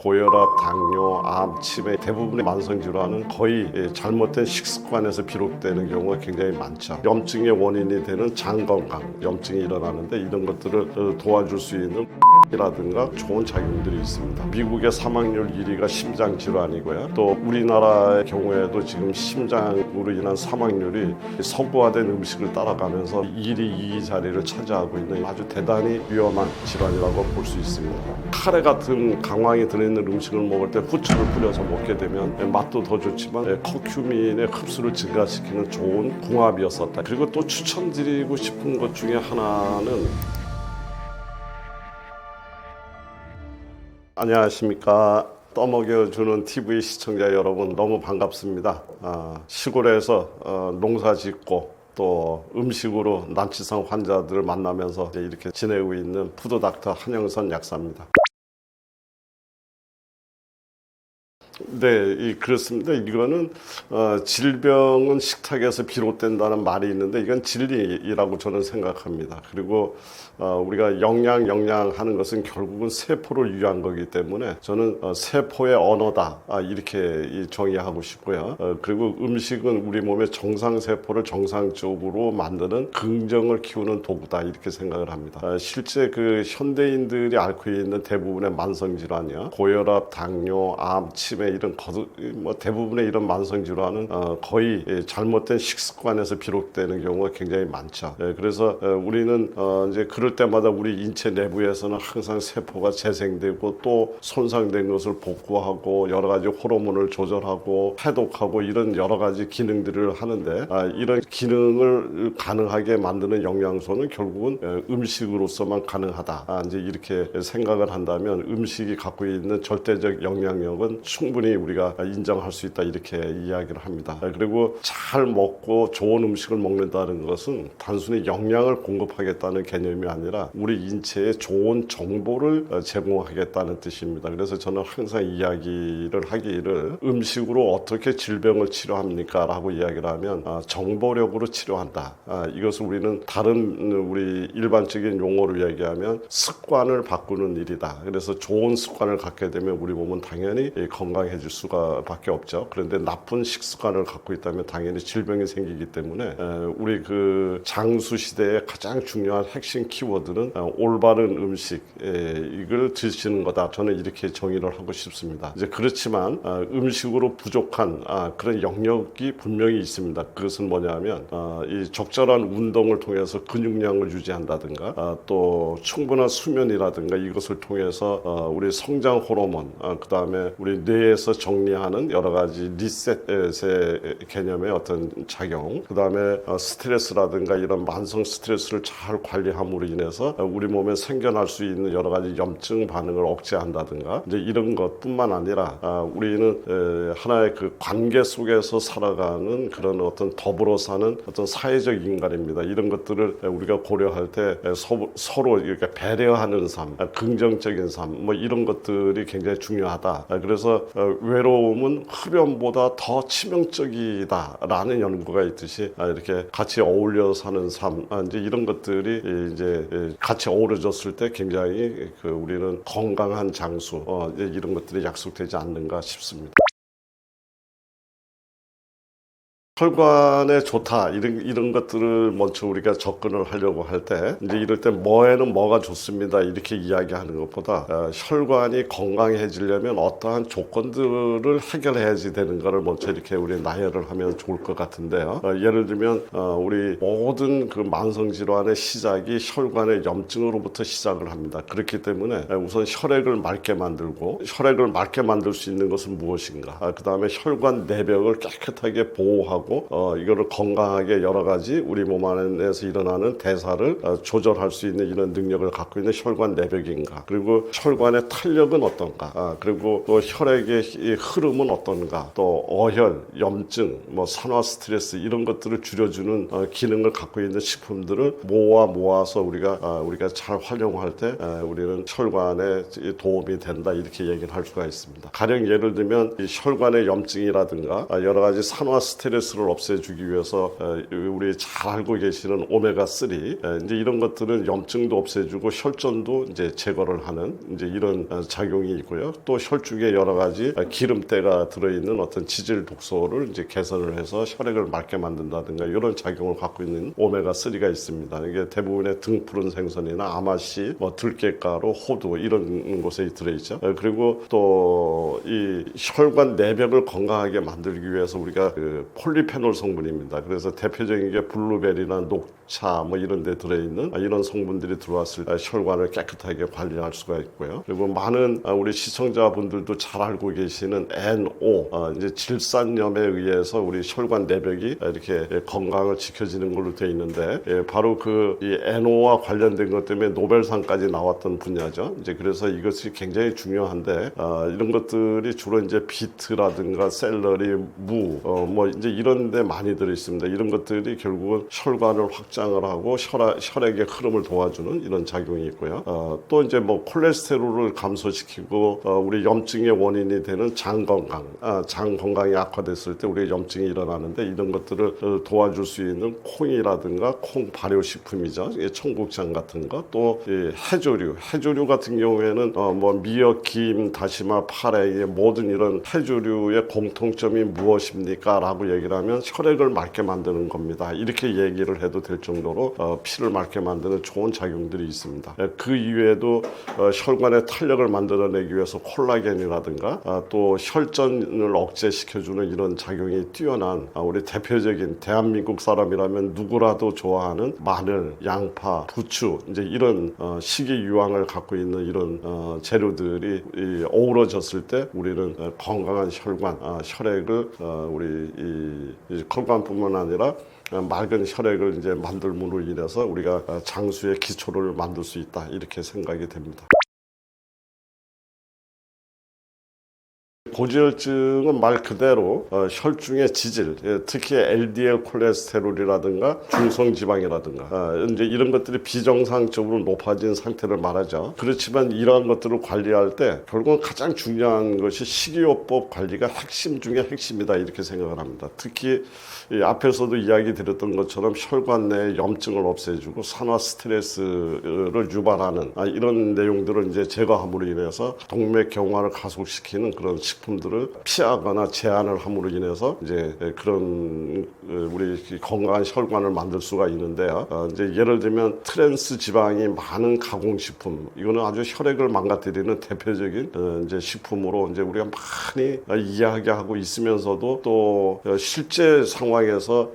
고혈압, 당뇨, 암, 치매 대부분의 만성질환은 거의 잘못된 식습관에서 비롯되는 경우가 굉장히 많죠. 염증의 원인이 되는 장 건강, 염증이 일어나는데 이런 것들을 도와줄 수 있는 이라든가 좋은 작용들이 있습니다. 미국의 사망률 1위가 심장 질환이고요. 또 우리나라의 경우에도 지금 심장으로 인한 사망률이 서구화된 음식을 따라가면서 1위, 2위 자리를 차지하고 있는 아주 대단히 위험한 질환이라고 볼 수 있습니다. 카레 같은 강황이 들어있는 음식을 먹을 때 후추를 뿌려서 먹게 되면 맛도 더 좋지만 커큐민의 흡수를 증가시키는 좋은 궁합이었었다. 그리고 또 추천드리고 싶은 것 중에 하나는 안녕하십니까. 떠먹여주는 TV 시청자 여러분 너무 반갑습니다. 시골에서 농사 짓고 또 음식으로 난치성 환자들을 만나면서 이렇게 지내고 있는 푸드닥터 한영선 약사입니다. 네, 그렇습니다. 이거는 질병은 식탁에서 비롯된다는 말이 있는데 이건 진리라고 저는 생각합니다. 그리고 우리가 영양 하는 것은 결국은 세포를 위한 거기 때문에 저는 세포의 언어다 이렇게 정의하고 싶고요. 그리고 음식은 우리 몸의 정상 세포를 정상적으로 만드는 긍정을 키우는 도구다 이렇게 생각을 합니다. 실제 그 현대인들이 앓고 있는 대부분의 만성 질환이요, 고혈압, 당뇨, 암, 치매 이런 대부분의 이런 만성 질환은 거의 잘못된 식습관에서 비롯되는 경우가 굉장히 많죠. 그래서 우리는 이제 그럴 때마다 우리 인체 내부에서는 항상 세포가 재생되고 또 손상된 것을 복구하고 여러 가지 호르몬을 조절하고 해독하고 이런 여러 가지 기능들을 하는데 이런 기능을 가능하게 만드는 영양소는 결국은 음식으로서만 가능하다. 이제 이렇게 생각을 한다면 음식이 갖고 있는 절대적 영향력은 충분히 우리가 인정할 수 있다 이렇게 이야기를 합니다. 그리고 잘 먹고 좋은 음식을 먹는다는 것은 단순히 영양을 공급하겠다는 개념이 아니라 우리 인체에 좋은 정보를 제공하겠다는 뜻입니다. 그래서 저는 항상 이야기를 하기를 음식으로 어떻게 질병을 치료합니까? 라고 이야기를 하면 정보력으로 치료한다. 이것을 우리는 다른 우리 일반적인 용어로 얘기하면 습관을 바꾸는 일이다. 그래서 좋은 습관을 갖게 되면 우리 몸은 당연히 건강해질 수밖에 없죠. 그런데 나쁜 식습관을 갖고 있다면 당연히 질병이 생기기 때문에 우리 그 장수 시대의 가장 중요한 핵심 키워드는 올바른 음식 이걸 드시는 거다. 저는 이렇게 정의를 하고 싶습니다. 이제 그렇지만 음식으로 부족한 그런 영역이 분명히 있습니다. 그것은 뭐냐면 이 적절한 운동을 통해서 근육량을 유지한다든가 또 충분한 수면이라든가 이것을 통해서 우리 성장 호르몬 그 다음에 우리 뇌에서 정리하는 여러 가지 리셋의 개념의 어떤 작용, 그 다음에 스트레스라든가 이런 만성 스트레스를 잘 관리함으로 인해서 우리 몸에 생겨날 수 있는 여러 가지 염증 반응을 억제한다든가 이제 이런 것뿐만 아니라 우리는 하나의 그 관계 속에서 살아가는 그런 어떤 더불어 사는 어떤 사회적 인간입니다. 이런 것들을 우리가 고려할 때 서로 이렇게 배려하는 삶, 긍정적인 삶, 뭐 이런 것들이 굉장히 중요하다. 그래서 외로움은 흡연보다 더 치명적이다라는 연구가 있듯이 이렇게 같이 어울려 사는 삶, 이제 이런 것들이 이제 같이 어우러졌을 때 굉장히 우리는 건강한 장수, 이제 이런 것들이 약속되지 않는가 싶습니다. 혈관에 좋다 이런 것들을 먼저 우리가 접근을 하려고 할 때 이제 이럴 때 뭐에는 뭐가 좋습니다 이렇게 이야기하는 것보다 혈관이 건강해지려면 어떠한 조건들을 해결해야지 되는 거를 먼저 이렇게 우리 나열을 하면 좋을 것 같은데요. 예를 들면 우리 모든 그 만성 질환의 시작이 혈관의 염증으로부터 시작을 합니다. 그렇기 때문에 우선 혈액을 맑게 만들고 혈액을 맑게 만들 수 있는 것은 무엇인가? 그 다음에 혈관 내벽을 깨끗하게 보호하고 이거를 건강하게 여러 가지 우리 몸 안에서 일어나는 대사를 조절할 수 있는 이런 능력을 갖고 있는 혈관 내벽인가, 그리고 혈관의 탄력은 어떤가, 그리고 또 혈액의 흐름은 어떤가, 또 어혈, 염증, 뭐 산화 스트레스 이런 것들을 줄여주는 기능을 갖고 있는 식품들을 모아서 우리가 잘 활용할 때 우리는 혈관에 도움이 된다 이렇게 얘기를 할 수가 있습니다. 가령 예를 들면 이 혈관의 염증이라든가 여러 가지 산화 스트레스로 염증을 없애주기 위해서 우리 잘 알고 계시는 오메가3 이제 이런 것들은 염증도 없애주고 혈전도 이제 제거를 하는 이제 이런 작용이 있고요. 또 혈중에 여러 가지 기름때가 들어있는 어떤 지질 독소를 이제 개선을 해서 혈액을 맑게 만든다든가 이런 작용을 갖고 있는 오메가3가 있습니다. 이게 대부분의 등푸른 생선이나 아마씨, 뭐 들깨가루, 호두 이런 곳에 들어있죠. 그리고 또 이 혈관 내벽을 건강하게 만들기 위해서 우리가 그 폴리페놀 성분입니다. 그래서 대표적인 게 블루베리나 녹차 뭐 이런 데 들어있는 이런 성분들이 들어왔을 때 혈관을 깨끗하게 관리할 수가 있고요. 그리고 많은 우리 시청자분들도 잘 알고 계시는 NO 이제 질산염에 의해서 우리 혈관 내벽이 이렇게 건강을 지켜지는 걸로 되어 있는데 바로 그 이 NO와 관련된 것 때문에 노벨상까지 나왔던 분야죠. 이제 그래서 이것이 굉장히 중요한데 이런 것들이 주로 이제 비트라든가 샐러리, 무, 뭐 이제 이런 데 많이 들어 있습니다. 이런 것들이 결국은 혈관을 확장을 하고 혈액의 흐름을 도와주는 이런 작용이 있고요. 또 이제 뭐 콜레스테롤을 감소시키고 우리 염증의 원인이 되는 장 건강, 장 건강이 악화됐을 때 우리 염증이 일어나는데 이런 것들을 도와줄 수 있는 콩이라든가 콩 발효식품이죠. 청국장 같은 거, 또 해조류 같은 경우에는 뭐 미역, 김, 다시마, 파래 모든 이런 해조류의 공통점이 무엇입니까? 라고 얘기를 하면 혈액을 맑게 만드는 겁니다. 이렇게 얘기를 해도 될 정도로 피를 맑게 만드는 좋은 작용들이 있습니다. 그 이외에도 혈관의 탄력을 만들어내기 위해서 콜라겐이라든가 또 혈전을 억제시켜주는 이런 작용이 뛰어난 우리 대표적인 대한민국 사람이라면 누구라도 좋아하는 마늘, 양파, 부추 이제 이런 식이유황을 갖고 있는 이런 재료들이 어우러졌을 때 우리는 건강한 혈관, 혈액을 우리 이 혈관뿐만 아니라 맑은 혈액을 이제 만들므로 인해서 우리가 장수의 기초를 만들 수 있다 이렇게 생각이 됩니다. 고지혈증은 말 그대로 혈중의 지질, 특히 LDL 콜레스테롤이라든가 중성지방이라든가 이제 이런 것들이 비정상적으로 높아진 상태를 말하죠. 그렇지만 이러한 것들을 관리할 때 결국은 가장 중요한 것이 식이요법 관리가 핵심 중에 핵심이다 이렇게 생각을 합니다. 특히 앞에서도 이야기 드렸던 것처럼 혈관 내에 염증을 없애주고 산화 스트레스를 유발하는 이런 내용들을 이제 제거함으로 인해서 동맥 경화를 가속시키는 그런 식품들을 피하거나 제한을 함으로 인해서 이제 그런 우리 건강한 혈관을 만들 수가 있는데요. 이제 예를 들면 트랜스 지방이 많은 가공식품 이거는 아주 혈액을 망가뜨리는 대표적인 이제 식품으로 이제 우리가 많이 이야기하고 있으면서도 또 실제 상황에서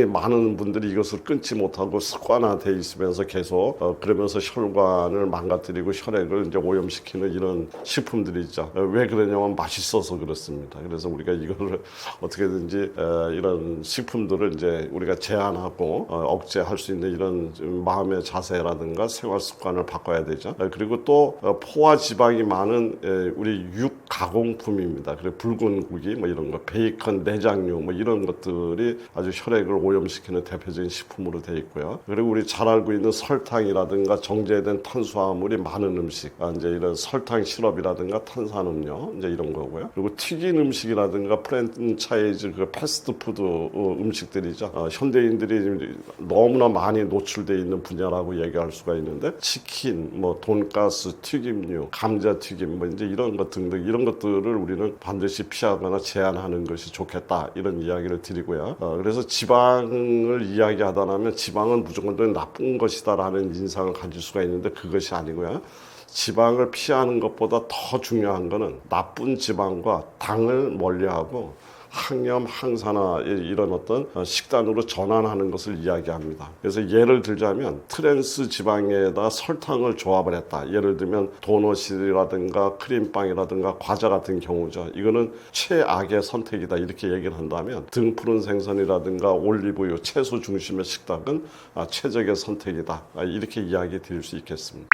많은 분들이 이것을 끊지 못하고 습관화돼 있으면서 계속 그러면서 혈관을 망가뜨리고 혈액을 이제 오염시키는 이런 식품들이 있죠. 왜 그러냐면 맛있어서 그렇습니다. 그래서 우리가 이거를 어떻게든지 이런 식품들을 이제 우리가 제한하고 억제할 수 있는 이런 마음의 자세라든가 생활 습관을 바꿔야 되죠. 그리고 또 포화 지방이 많은 우리 육 가공품입니다. 그리고 붉은 고기 뭐 이런 거, 베이컨, 내장류 뭐 이런 것들이 아주 혈액을 오염시키는 대표적인 식품으로 되어 있고요. 그리고 우리 잘 알고 있는 설탕이라든가 정제된 탄수화물이 많은 음식, 이제 이런 설탕 시럽이라든가 탄산음료 이제 이런 거고요. 그리고 튀긴 음식이라든가 프랜차이즈 그 패스트푸드 음식들이죠. 현대인들이 너무나 많이 노출되어 있는 분야라고 얘기할 수가 있는데 치킨, 뭐 돈가스, 튀김류, 감자튀김 뭐 이제 이런 것 등등 이런 것들을 우리는 반드시 피하거나 제한하는 것이 좋겠다 이런 이야기를 드리고요. 그래서 지방을 이야기하다면 지방은 무조건 나쁜 것이다라는 인상을 가질 수가 있는데 그것이 아니고요. 지방을 피하는 것보다 더 중요한 것은 나쁜 지방과 당을 멀리하고 항염, 항산화 이런 어떤 식단으로 전환하는 것을 이야기합니다. 그래서 예를 들자면 트랜스 지방에다 설탕을 조합을 했다. 예를 들면 도넛이라든가 크림빵이라든가 과자 같은 경우죠. 이거는 최악의 선택이다. 이렇게 얘기를 한다면 등푸른 생선이라든가 올리브유, 채소 중심의 식단은 최적의 선택이다. 이렇게 이야기 드릴 수 있겠습니다.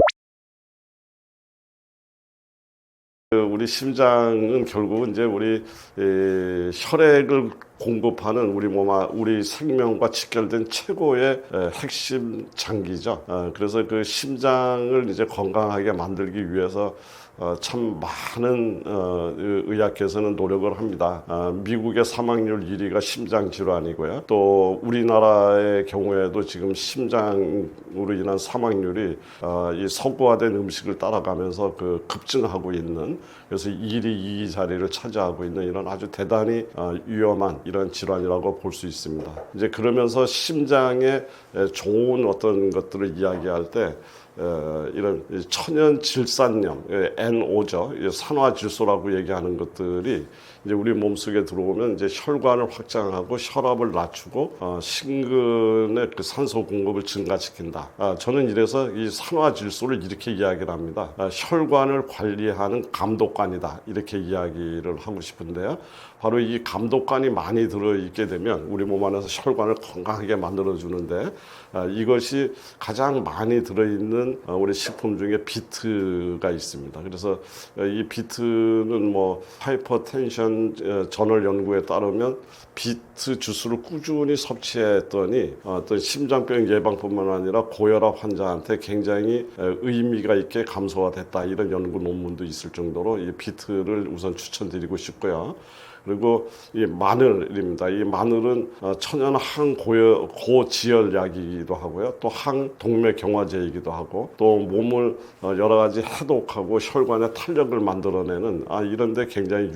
우리 심장은 결국은 이제 우리 혈액을 공급하는 우리 생명과 직결된 최고의 핵심 장기죠. 그래서 그 심장을 이제 건강하게 만들기 위해서 참 많은 의학계에서는 노력을 합니다. 미국의 사망률 1위가 심장 질환이고요. 또 우리나라의 경우에도 지금 심장으로 인한 사망률이 이 서구화된 음식을 따라가면서 급증하고 있는, 그래서 1위, 2위 자리를 차지하고 있는 이런 아주 대단히 위험한 이런 질환이라고 볼 수 있습니다. 이제 그러면서 심장에 좋은 어떤 것들을 이야기할 때 이런 천연 질산염, NO죠. 산화질소라고 얘기하는 것들이 이제 우리 몸속에 들어오면 이제 혈관을 확장하고 혈압을 낮추고 심근의 그 산소 공급을 증가시킨다. 저는 이래서 이 산화질소를 이렇게 이야기를 합니다. 혈관을 관리하는 감독관이다. 이렇게 이야기를 하고 싶은데요. 바로 이 감독관이 많이 들어있게 되면 우리 몸 안에서 혈관을 건강하게 만들어주는데, 이것이 가장 많이 들어있는 우리 식품 중에 비트가 있습니다. 그래서 이 비트는 뭐 하이퍼텐션 저널 연구에 따르면 비트 주스를 꾸준히 섭취했더니 어떤 심장병 예방뿐만 아니라 고혈압 환자한테 굉장히 의미가 있게 감소가 됐다, 이런 연구 논문도 있을 정도로 이 비트를 우선 추천드리고 싶고요. 그리고 이 마늘입니다. 이 마늘은 천연 항고지혈약이기도 하고요. 또 항동맥경화제이기도 하고, 또 몸을 여러 가지 해독하고 혈관의 탄력을 만들어내는 이런 데 굉장히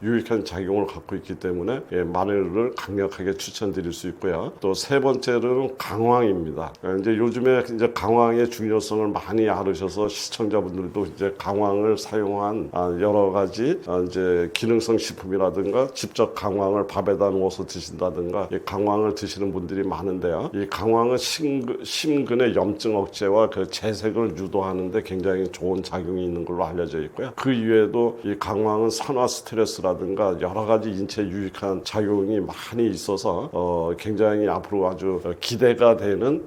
유익한 작용을 갖고 있기 때문에 마늘을 강력하게 추천드릴 수 있고요. 또 세 번째로는 강황입니다. 이제 요즘에 이제 강황의 중요성을 많이 알으셔서 시청자분들도 이제 강황을 사용한 여러 가지 이제 기능성 식품이라든가 직접 강황을 밥에다 넣어서 드신다든가 강황을 드시는 분들이 많은데요. 이 강황은 심근의 염증 억제와 그 재생을 유도하는 데 굉장히 좋은 작용이 있는 걸로 알려져 있고요. 그 이외에도 이 강황은 산화 스트레스라든가 여러 가지 인체 유익한 작용이 많이 있어서 굉장히 앞으로 아주 기대가 되는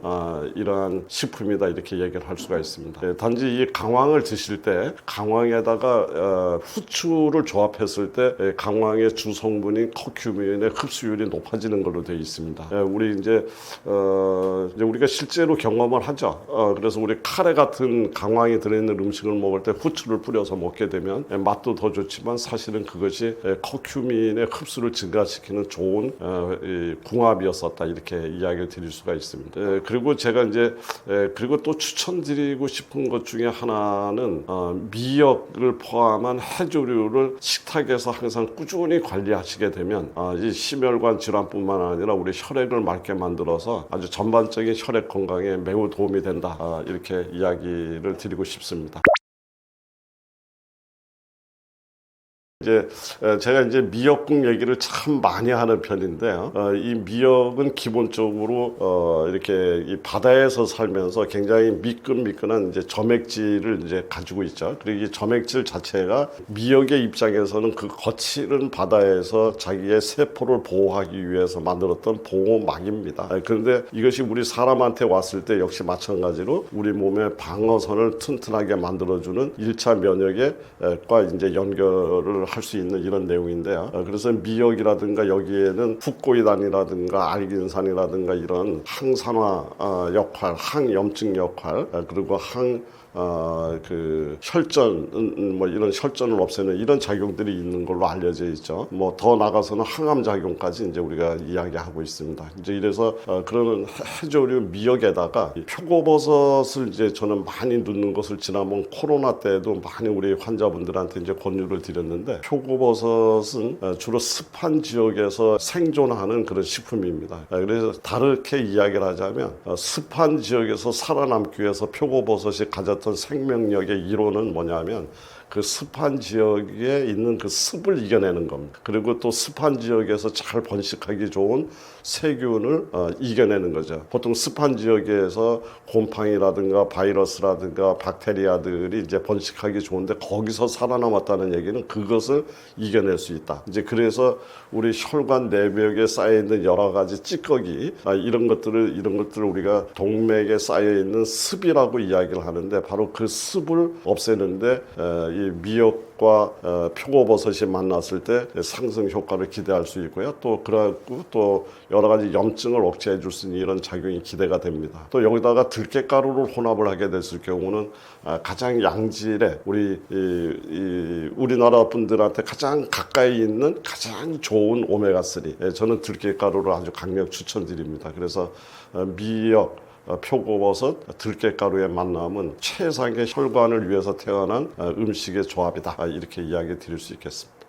이러한 식품이다, 이렇게 얘기를 할 수가 있습니다. 단지 이 강황을 드실 때 강황에다가 후추를 조합했을 때 강황의 주성분인 커큐민의 흡수율이 높아지는 걸로 되어 있습니다. 우리 이제 우리가 실제로 경험을 하죠. 그래서 우리 카레 같은 강황이 들어있는 음식을 먹을 때 후추를 뿌려서 먹게 되면 맛도 더 좋지만 사실은 그것이 커큐민의 흡수를 증가시키는 좋은 궁합이었었다, 이렇게 이야기를 드릴 수가 있습니다. 그리고 제가 이제 그리고 또 추천드리고 싶은 것 중에 하나는 미역을 포함한 해조류를 식탁에서 항상 꾸준히 관리하시게 되면 이 심혈관 질환뿐만 아니라 우리 혈액을 맑게 만들어서 아주 전반적인 혈액 건강에 매우 도움이 된다, 이렇게 이야기를 드리고 싶습니다. 이제 제가 이제 미역국 얘기를 참 많이 하는 편인데요. 이 미역은 기본적으로 이렇게 이 바다에서 살면서 굉장히 미끈미끈한 이제 점액질을 이제 가지고 있죠. 그리고 이 점액질 자체가 미역의 입장에서는 그 거칠은 바다에서 자기의 세포를 보호하기 위해서 만들었던 보호막입니다. 그런데 이것이 우리 사람한테 왔을 때 역시 마찬가지로 우리 몸의 방어선을 튼튼하게 만들어주는 1차 면역과 이제 연결을 할 수 있는 이런 내용인데요. 그래서 미역이라든가 여기에는 푸코이단이라든가 알긴산이라든가 이런 항산화 역할, 항염증 역할, 그리고 그 혈전, 뭐 이런 혈전을 없애는 이런 작용들이 있는 걸로 알려져 있죠. 뭐 더 나가서는 항암 작용까지 이제 우리가 이야기하고 있습니다. 이제 이래서 그런 해조류 미역에다가 표고버섯을 이제 저는 많이 넣는 것을 지난번 코로나 때도 많이 우리 환자분들한테 이제 권유를 드렸는데, 표고버섯은 주로 습한 지역에서 생존하는 그런 식품입니다. 그래서 다르게 이야기를 하자면 습한 지역에서 살아남기 위해서 표고버섯이 가졌던 생명력의 이론은 뭐냐면 그 습한 지역에 있는 그 습을 이겨내는 겁니다. 그리고 또 습한 지역에서 잘 번식하기 좋은 세균을 이겨내는 거죠. 보통 습한 지역에서 곰팡이라든가 바이러스라든가 박테리아들이 이제 번식하기 좋은데 거기서 살아남았다는 얘기는 그것을 이겨낼 수 있다. 이제 그래서 우리 혈관 내벽에 쌓여 있는 여러 가지 찌꺼기 이런 것들을 우리가 동맥에 쌓여 있는 습이라고 이야기를 하는데, 바로 그 습을 없애는데 이 이 미역과 표고버섯이 만났을 때 상승 효과를 기대할 수 있고요. 또 그러고 또 여러 가지 염증을 억제해 줄 수 있는 이런 작용이 기대가 됩니다. 또 여기다가 들깨가루를 혼합을 하게 됐을 경우는 가장 양질의 우리나라 분들한테 가장 가까이 있는 가장 좋은 오메가3. 저는 들깨가루를 아주 강력 추천드립니다. 그래서 미역, 표고버섯, 들깨가루의 만남은 최상의 혈관을 위해서 태어난 음식의 조합이다. 이렇게 이야기 드릴 수 있겠습니다.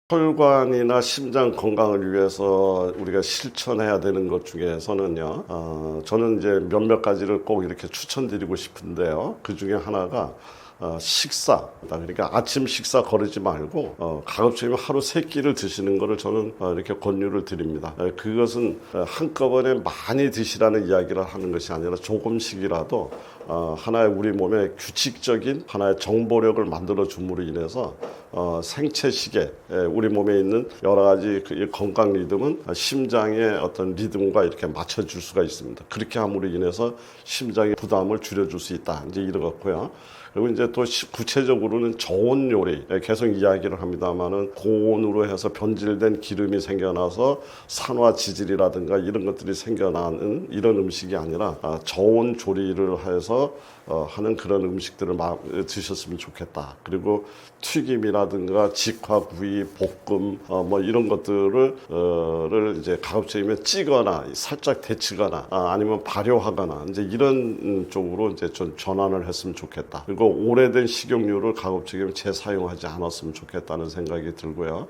혈관이나 심장 건강을 위해서 우리가 실천해야 되는 것 중에서는요, 저는 이제 몇몇 가지를 꼭 이렇게 추천드리고 싶은데요. 그 중에 하나가 식사, 그러니까 아침 식사 거르지 말고 가급적이면 하루 3끼를 드시는 것을 저는 이렇게 권유를 드립니다. 그것은 한꺼번에 많이 드시라는 이야기를 하는 것이 아니라 조금씩이라도 하나의 우리 몸에 규칙적인 하나의 정보력을 만들어 줌으로 인해서 생체 시계, 우리 몸에 있는 여러 가지 건강 리듬은 심장의 어떤 리듬과 이렇게 맞춰줄 수가 있습니다. 그렇게 함으로 인해서 심장의 부담을 줄여줄 수 있다. 이제 이러겠고요. 그리고 이제 또 구체적으로는 저온 요리, 계속 이야기를 합니다만은 고온으로 해서 변질된 기름이 생겨나서 산화 지질이라든가 이런 것들이 생겨나는 이런 음식이 아니라 저온 조리를 해서 하는 그런 음식들을 드셨으면 좋겠다. 그리고 튀김이라든가 직화구이, 볶음 뭐 이런 것들을 이제 가급적이면 찌거나 살짝 데치거나 아니면 발효하거나 이제 이런 쪽으로 이제 좀 전환을 했으면 좋겠다. 그리고 오래된 식용유를 가급적이면 재사용하지 않았으면 좋겠다는 생각이 들고요.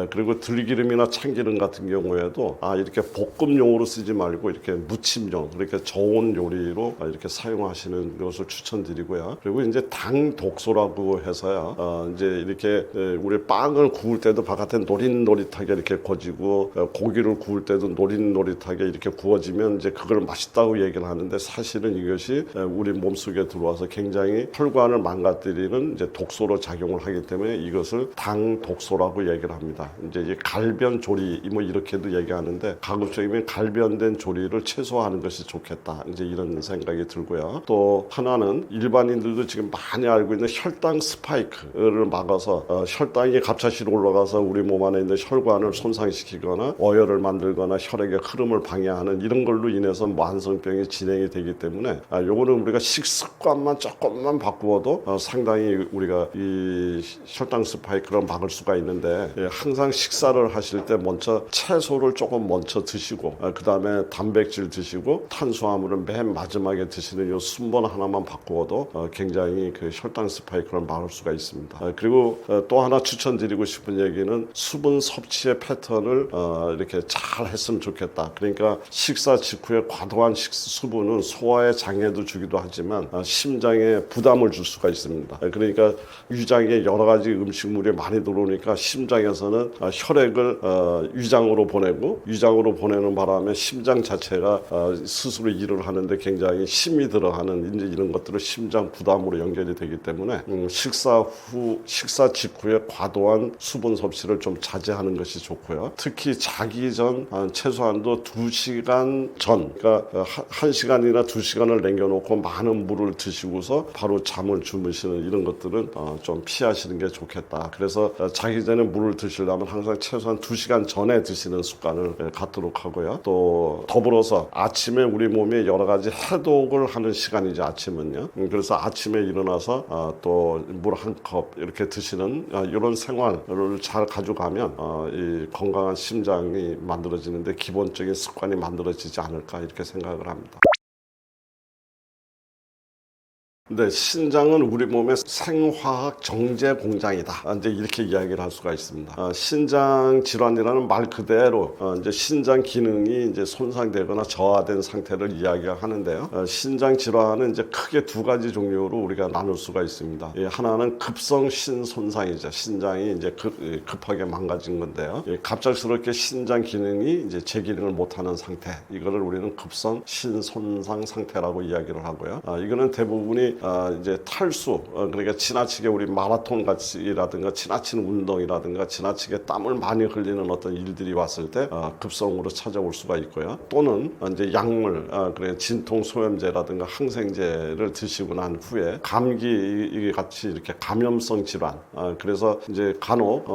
그리고 들기름이나 참기름 같은 경우에도 이렇게 볶음용으로 쓰지 말고 이렇게 무침용, 이렇게 저온 요리로 이렇게 사용하시는 것을 추천드리고요. 그리고 이제 당 독소라고 해서요. 이제 이렇게 우리 빵을 구울 때도 바깥에 노릿노릿하게 이렇게 구워지고 고기를 구울 때도 노릿노릿하게 이렇게 구워지면 이제 그걸 맛있다고 얘기를 하는데 사실은 이것이 우리 몸속에 들어와서 굉장히 혈관을 망가뜨리는 이제 독소로 작용을 하기 때문에 이것을 당 독소라고 얘기를 합니다. 이제 갈변 조리 뭐 이렇게도 얘기하는데 가급적이면 갈변된 조리를 최소화하는 것이 좋겠다. 이제 이런 생각이 들고요. 또 하나는 일반인들도 지금 많이 알고 있는 혈당 스파이크를 막아서 혈당이 갑작스레 올라가서 우리 몸 안에 있는 혈관을 손상시키거나 어혈을 만들거나 혈액의 흐름을 방해하는 이런 걸로 인해서 만성병이 진행이 되기 때문에 요거는 우리가 식습관만 조금만 바꾸어도 상당히 우리가 이 혈당 스파이크를 막을 수가 있는데 항상 식사를 하실 때 먼저 채소를 조금 먼저 드시고 그 다음에 단백질 드시고 탄수화물은 맨 마지막에 드시는 이 순번 하나만 바꾸어도 굉장히 그 혈당 스파이크를 막을 수가 있습니다. 그리고 또 하나 추천드리고 싶은 얘기는 수분 섭취의 패턴을 이렇게 잘 했으면 좋겠다. 그러니까 식사 직후에 과도한 수분은 소화에 장애도 주기도 하지만 심장에 부담을 줄 수가 있습니다. 그러니까 위장에 여러 가지 음식물이 많이 들어오니까 심장에서는 혈액을 위장으로 보내고 위장으로 보내는 바람에 심장 자체가 스스로 일을 하는데 굉장히 힘이 들어가는 이제 이런 것들을 심장 부담으로 연결이 되기 때문에 식사 직후에 과도한 수분 섭취를 좀 자제하는 것이 좋고요. 특히 자기 전 최소한도 2시간 전, 그러니까 1시간이나 2시간을 남겨놓고 많은 물을 드시고서 바로 잠을 주무시는 이런 것들은 좀 피하시는 게 좋겠다. 그래서 자기 전에 물을 드시려면 항상 최소한 2시간 전에 드시는 습관을 갖도록 하고요. 또 더불어서 아침에 우리 몸에 여러 가지 해독을 하는 시간이죠. 아침은요. 그래서 아침에 일어나서 또 물 한 컵 이렇게 드시는 이런 생활을 잘 가져가면 이 건강한 심장이 만들어지는데 기본적인 습관이 만들어지지 않을까 이렇게 생각을 합니다. 네, 신장은 우리 몸의 생화학 정제 공장이다. 이제 이렇게 이야기를 할 수가 있습니다. 신장 질환이라는 말 그대로 이제 신장 기능이 이제 손상되거나 저하된 상태를 이야기하는데요. 신장 질환은 이제 크게 2가지 종류로 우리가 나눌 수가 있습니다. 하나는 급성 신손상이죠. 신장이 이제 급하게 망가진 건데요. 갑작스럽게 신장 기능이 이제 제 기능을 못하는 상태. 이거를 우리는 급성 신손상 상태라고 이야기를 하고요. 이거는 대부분이 이제 탈수, 그러니까 지나치게 우리 마라톤 같이라든가 지나친 운동이라든가 지나치게 땀을 많이 흘리는 어떤 일들이 왔을 때 급성으로 찾아올 수가 있고요. 또는 이제 약물, 그래 진통 소염제라든가 항생제를 드시고 난 후에 감기 같이 이렇게 감염성 질환, 그래서 이제 간혹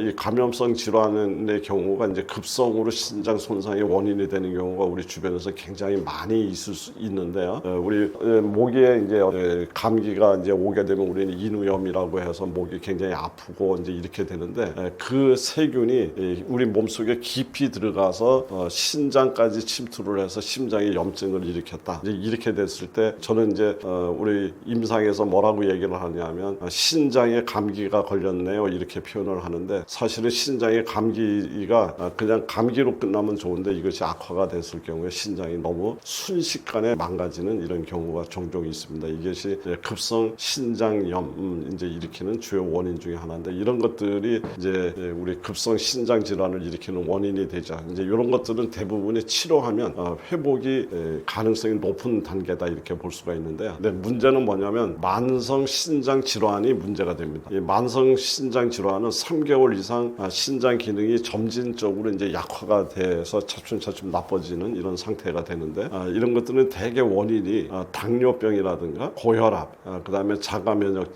이 감염성 질환의 경우가 이제 급성으로 신장 손상의 원인이 되는 경우가 우리 주변에서 굉장히 많이 있을 수 있는데요. 우리 목에 이제 감기가 이제 오게 되면 우리는 인후염이라고 해서 목이 굉장히 아프고 이제 이렇게 되는데 그 세균이 우리 몸속에 깊이 들어가서 신장까지 침투를 해서 심장에 염증을 일으켰다. 이제 이렇게 됐을 때 저는 이제 우리 임상에서 뭐라고 얘기를 하냐면 신장에 감기가 걸렸네요 이렇게 표현을 하는데 사실은 신장에 감기가 그냥 감기로 끝나면 좋은데 이것이 악화가 됐을 경우에 신장이 너무 순식간에 망가지는 이런 경우가 종종 있습니다. 이것이 급성 신장염 이제 일으키는 주요 원인 중에 하나인데 이런 것들이 이제 우리 급성 신장 질환을 일으키는 원인이 되죠. 이제 이런 것들은 대부분이 치료하면 회복이 가능성이 높은 단계다 이렇게 볼 수가 있는데요. 근데 문제는 뭐냐면 만성 신장 질환이 문제가 됩니다. 이 만성 신장 질환은 3개월 이상 신장 기능이 점진적으로 이제 약화가 돼서 차츰차츰 나빠지는 이런 상태가 되는데 이런 것들은 대개 원인이 당뇨병이라든가 고혈압, 그다음에 자가 면역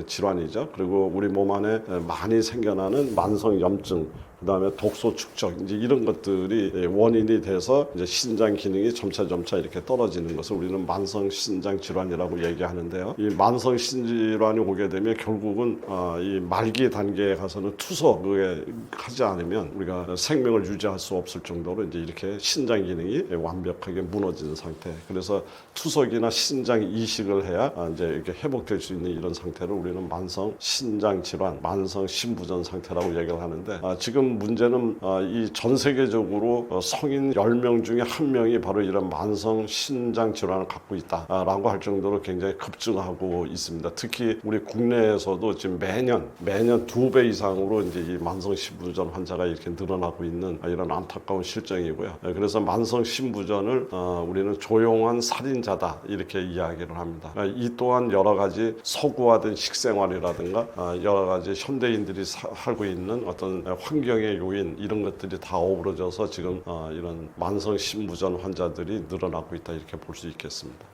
질환이죠. 그리고 우리 몸 안에 많이 생겨나는 만성 염증, 그다음에 독소 축적 이제 이런 것들이 원인이 돼서 이제 신장 기능이 점차 이렇게 떨어지는 것을 우리는 만성 신장 질환이라고 얘기하는데요. 이 만성 신질환이 오게 되면 결국은 이 말기 단계에 가서는 투석을 하지 않으면 우리가 생명을 유지할 수 없을 정도로 이제 이렇게 신장 기능이 완벽하게 무너지는 상태. 그래서 투석이나 신장 이식을 해야 이제 이렇게 회복될 수 있는 이런 상태를 우리는 만성 신장 질환, 만성 신부전 상태라고 얘기를 하는데 지금 문제는 이 전 세계적으로 성인 10명 중에 1명이 바로 이런 만성 신장 질환을 갖고 있다라고 할 정도로 굉장히 급증하고 있습니다. 특히 우리 국내에서도 지금 매년 2배 이상으로 이제 이 만성 신부전 환자가 이렇게 늘어나고 있는 이런 안타까운 실정이고요. 그래서 만성 신부전을 우리는 조용한 살인자다 이렇게 이야기를 합니다. 이 또한 여러 가지 서구화된 식생활이라든가 여러 가지 현대인들이 살고 있는 어떤 환경의 요인 이런 것들이 다 어우러져서 지금 이런 만성 신부전 환자들이 늘어나고 있다 이렇게 볼 수 있겠습니다.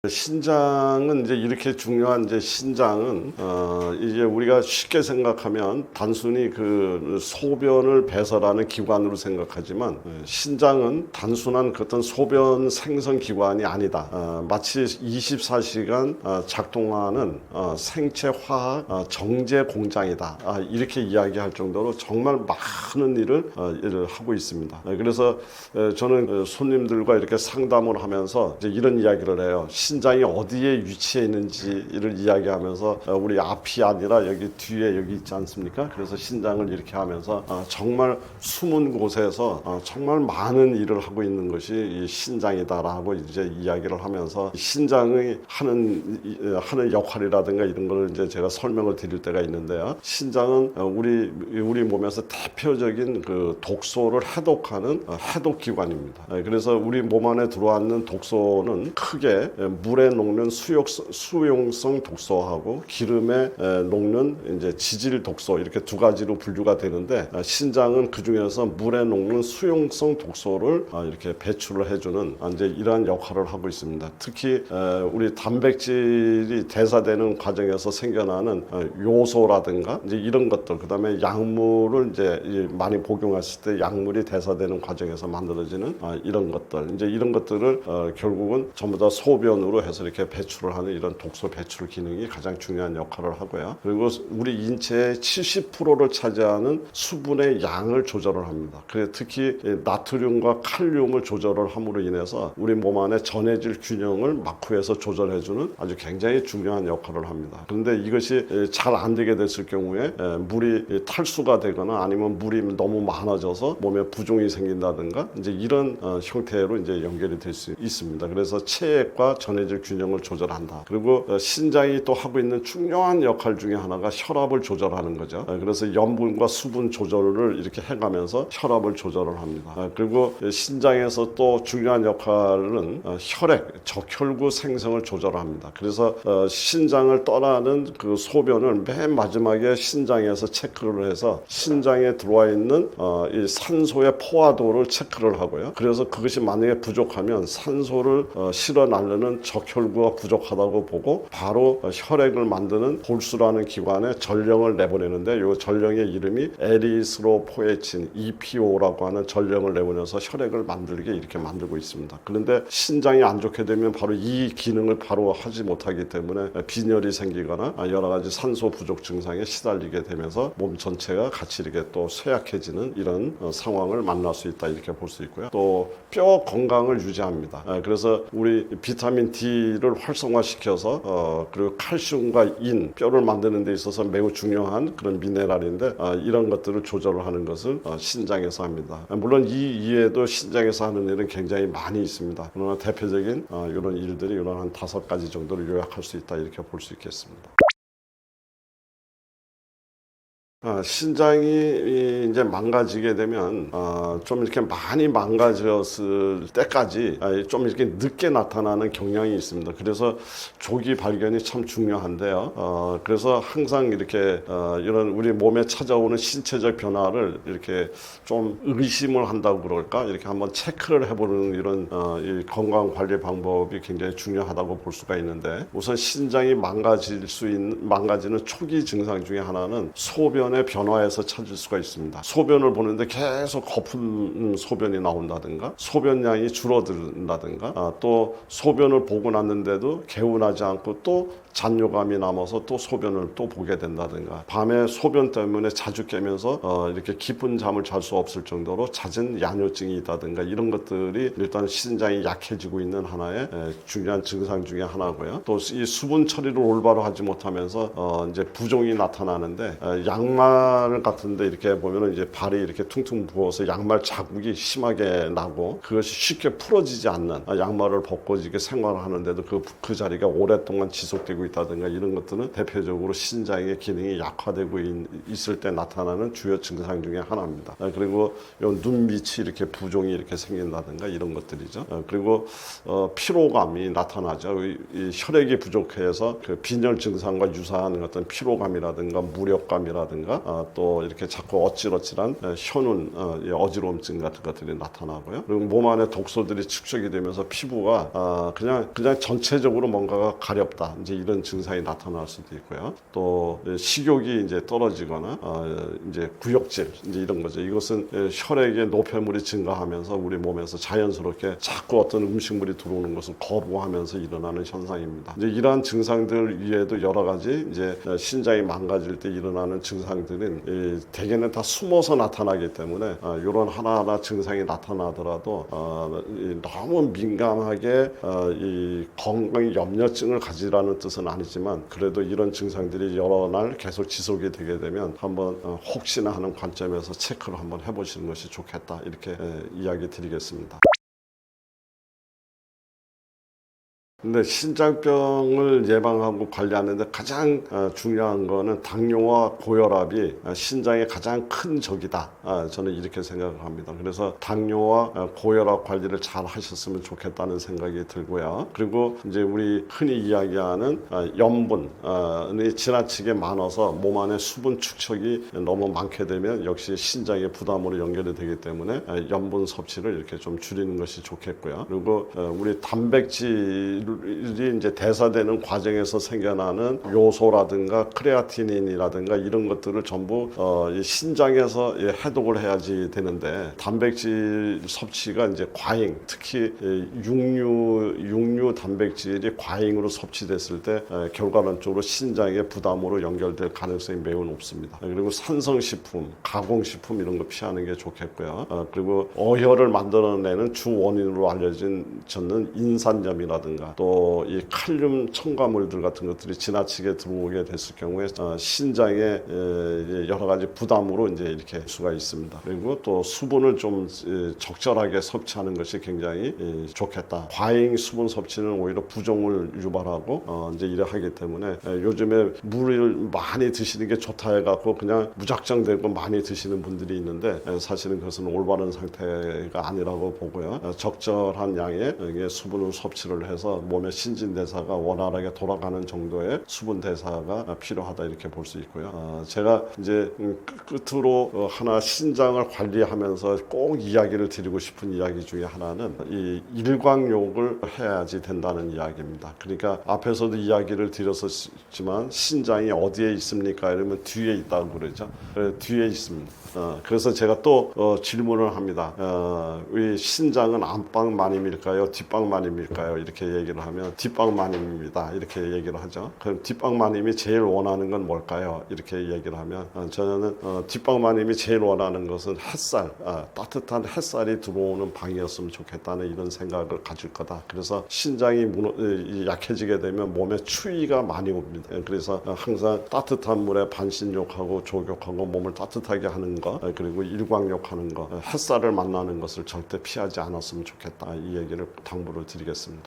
신장은 이제 이렇게 중요한 이제 신장은 이제 우리가 쉽게 생각하면 단순히 그 소변을 배설하는 기관으로 생각하지만 신장은 단순한 그 어떤 소변 생성 기관이 아니다. 마치 24시간 작동하는 생체 화학 정제 공장이다. 이렇게 이야기할 정도로 정말 많은 일을 하고 있습니다. 그래서 저는 손님들과 이렇게 상담을 하면서 이제 이런 이야기를 해요. 신장이 어디에 위치해 있는지를 이야기하면서 우리 앞이 아니라 여기 뒤에 여기 있지 않습니까? 그래서 신장을 이렇게 하면서 정말 숨은 곳에서 정말 많은 일을 하고 있는 것이 이 신장이다라고 이제 이야기를 하면서 신장의 하는 역할이라든가 이런 걸 이제 제가 설명을 드릴 때가 있는데요. 신장은 우리 몸에서 대표적인 그 독소를 해독하는 해독기관입니다. 그래서 우리 몸 안에 들어왔는 독소는 크게 물에 녹는 수용성 독소하고 기름에 녹는 이제 지질 독소 이렇게 두 가지로 분류가 되는데 신장은 그 중에서 물에 녹는 수용성 독소를 이렇게 배출을 해주는 이제 이러한 역할을 하고 있습니다. 특히 우리 단백질이 대사되는 과정에서 생겨나는 요소라든가 이제 이런 것들, 그다음에 약물을 이제 많이 복용했을 때 약물이 대사되는 과정에서 만들어지는 이런 것들, 이제 이런 것들을 결국은 전부 다 소변으로 해서 이렇게 배출을 하는 이런 독소 배출 기능이 가장 중요한 역할을 하고요. 그리고 우리 인체의 70%를 차지하는 수분의 양을 조절을 합니다. 그래서 특히 나트륨과 칼륨을 조절을 함으로 인해서 우리 몸 안에 전해질 균형을 마쿠에서 조절해주는 아주 굉장히 중요한 역할을 합니다. 그런데 이것이 잘 안 되게 됐을 경우에 물이 탈수가 되거나 아니면 물이 너무 많아져서 몸에 부종이 생긴다든가 이제 이런 형태로 이제 연결이 될 수 있습니다. 그래서 체액과 전 전해질 균형을 조절한다. 그리고 신장이 또 하고 있는 중요한 역할 중에 하나가 혈압을 조절하는 거죠. 그래서 염분과 수분 조절을 이렇게 해가면서 혈압을 조절을 합니다. 그리고 신장에서 또 중요한 역할은 혈액, 적혈구 생성을 조절합니다. 그래서 신장을 떠나는 그 소변을 맨 마지막에 신장에서 체크를 해서 신장에 들어와 있는 이 산소의 포화도를 체크를 하고요. 그래서 그것이 만약에 부족하면 산소를 실어 나르는 적혈구가 부족하다고 보고 바로 혈액을 만드는 골수라는 기관에 전령을 내보내는데 이 전령의 이름이 에리스로포에친 EPO라고 하는 전령을 내보내서 혈액을 만들게 이렇게 만들고 있습니다. 그런데 신장이 안 좋게 되면 바로 이 기능을 바로 하지 못하기 때문에 빈혈이 생기거나 여러 가지 산소 부족 증상에 시달리게 되면서 몸 전체가 같이 이렇게 또 쇠약해지는 이런 상황을 만날 수 있다 이렇게 볼 수 있고요. 또 뼈 건강을 유지합니다. 그래서 우리 비타민 D를 활성화시켜서 그리고 칼슘과 인, 뼈를 만드는 데 있어서 매우 중요한 그런 미네랄인데 이런 것들을 조절을 하는 것을 신장에서 합니다. 물론 이 이외에도 신장에서 하는 일은 굉장히 많이 있습니다. 그러나 대표적인 이런 일들이 이런 한 5가지 정도를 요약할 수 있다 이렇게 볼 수 있겠습니다. 신장이 이제 망가지게 되면 좀 이렇게 많이 망가졌을 때까지 좀 이렇게 늦게 나타나는 경향이 있습니다. 그래서 조기 발견이 참 중요한데요. 그래서 항상 이렇게 이런 우리 몸에 찾아오는 신체적 변화를 이렇게 좀 의심을 한다고 그럴까 이렇게 한번 체크를 해보는 이런 이 건강 관리 방법이 굉장히 중요하다고 볼 수가 있는데 우선 신장이 망가지는 초기 증상 중에 하나는 소변의 변화에서 찾을 수가 있습니다. 소변을 보는데 계속 거품 소변이 나온다든가 소변량이 줄어든다든가 또 소변을 보고 났는데도 개운하지 않고 또 잔뇨감이 남아서 또 소변을 또 보게 된다든가 밤에 소변 때문에 자주 깨면서 이렇게 깊은 잠을 잘 수 없을 정도로 잦은 야뇨증이 있다든가 이런 것들이 일단 신장이 약해지고 있는 하나의 중요한 증상 중에 하나고요. 또 이 수분 처리를 올바로 하지 못하면서 이제 부종이 나타나는데 양말 같은데 이렇게 보면은 이제 발이 이렇게 퉁퉁 부어서 양말 자국이 심하게 나고 그것이 쉽게 풀어지지 않는 양말을 벗고 이렇게 생활을 하는데도 그 자리가 오랫동안 지속되고 있다든가 이런 것들은 대표적으로 신장의 기능이 약화되고 있을 때 나타나는 주요 증상 중에 하나입니다. 그리고 눈 밑이 이렇게 부종이 이렇게 생긴다든가 이런 것들이죠. 그리고 피로감이 나타나죠. 이 혈액이 부족해서 그 빈혈 증상과 유사한 어떤 피로감이라든가 무력감이라든가 또 이렇게 자꾸 어질어질한 혀눈 어지러움증 같은 것들이 나타나고요. 그리고 몸 안에 독소들이 축적이 되면서 피부가 그냥 전체적으로 뭔가가 가렵다 이제 이런 증상이 나타날 수도 있고요. 또 식욕이 이제 떨어지거나 이제 구역질 이제 이런 거죠. 이것은 혈액의 노폐물이 증가하면서 우리 몸에서 자연스럽게 자꾸 어떤 음식물이 들어오는 것을 거부하면서 일어나는 현상입니다. 이제 이러한 증상들 위에도 여러 가지 이제 신장이 망가질 때 일어나는 증상들은 대개는 다 숨어서 나타나기 때문에 이런 하나하나 증상이 나타나더라도 너무 민감하게 이 건강 염려증을 가지라는 뜻은 아니지만 그래도 이런 증상들이 여러 날 계속 지속이 되게 되면 한번 혹시나 하는 관점에서 체크를 한번 해보시는 것이 좋겠다 이렇게 이야기 드리겠습니다. 근데 신장병을 예방하고 관리하는데 가장 중요한 거는 당뇨와 고혈압이 신장의 가장 큰 적이다. 저는 이렇게 생각을 합니다. 그래서 당뇨와 고혈압 관리를 잘 하셨으면 좋겠다는 생각이 들고요. 그리고 이제 우리 흔히 이야기하는 염분이 지나치게 많아서 몸 안에 수분 축적이 너무 많게 되면 역시 신장의 부담으로 연결이 되기 때문에 염분 섭취를 이렇게 좀 줄이는 것이 좋겠고요. 그리고 우리 단백질 이제 대사되는 과정에서 생겨나는 요소라든가 크레아티닌이라든가 이런 것들을 전부 신장에서 해독을 해야지 되는데 단백질 섭취가 이제 과잉, 특히 육류 단백질이 과잉으로 섭취됐을 때 결과론적으로 신장의 부담으로 연결될 가능성이 매우 높습니다. 그리고 산성식품, 가공식품 이런 거 피하는 게 좋겠고요. 그리고 어혈을 만들어내는 주 원인으로 알려진 저는 인산염이라든가 또 이 칼륨 첨가물들 같은 것들이 지나치게 들어오게 됐을 경우에 신장에 여러 가지 부담으로 이제 이렇게 수가 있습니다. 그리고 또 수분을 좀 적절하게 섭취하는 것이 굉장히 좋겠다. 과잉 수분 섭취는 오히려 부종을 유발하고 이제 이래 하기 때문에 요즘에 물을 많이 드시는 게 좋다 해갖고 그냥 무작정되고 많이 드시는 분들이 있는데 사실은 그것은 올바른 상태가 아니라고 보고요. 적절한 양의 수분을 섭취를 해서 몸의 신진대사가 원활하게 돌아가는 정도의 수분 대사가 필요하다 이렇게 볼 수 있고요. 제가 이제 끝으로 하나 신장을 관리하면서 꼭 이야기를 드리고 싶은 이야기 중에 하나는 이 일광욕을 해야지 된다는 이야기입니다. 그러니까 앞에서도 이야기를 드렸었지만 신장이 어디에 있습니까? 이러면 뒤에 있다고 그러죠. 뒤에 있습니다. 그래서 제가 또 질문을 합니다. 이 신장은 안방마님일까요? 뒷방마님일까요? 이렇게 얘기를 하면 뒷방마님입니다. 이렇게 얘기를 하죠. 그럼 뒷방마님이 제일 원하는 건 뭘까요? 이렇게 얘기를 하면 저는 뒷방마님이 제일 원하는 것은 햇살, 따뜻한 햇살이 들어오는 방이었으면 좋겠다는 이런 생각을 가질 거다. 그래서 신장이 약해지게 되면 몸에 추위가 많이 옵니다. 그래서 항상 따뜻한 물에 반신욕하고 조욕하고 몸을 따뜻하게 하는 거, 그리고 일광욕하는 거, 햇살을 만나는 것을 절대 피하지 않았으면 좋겠다. 이 얘기를 당부를 드리겠습니다.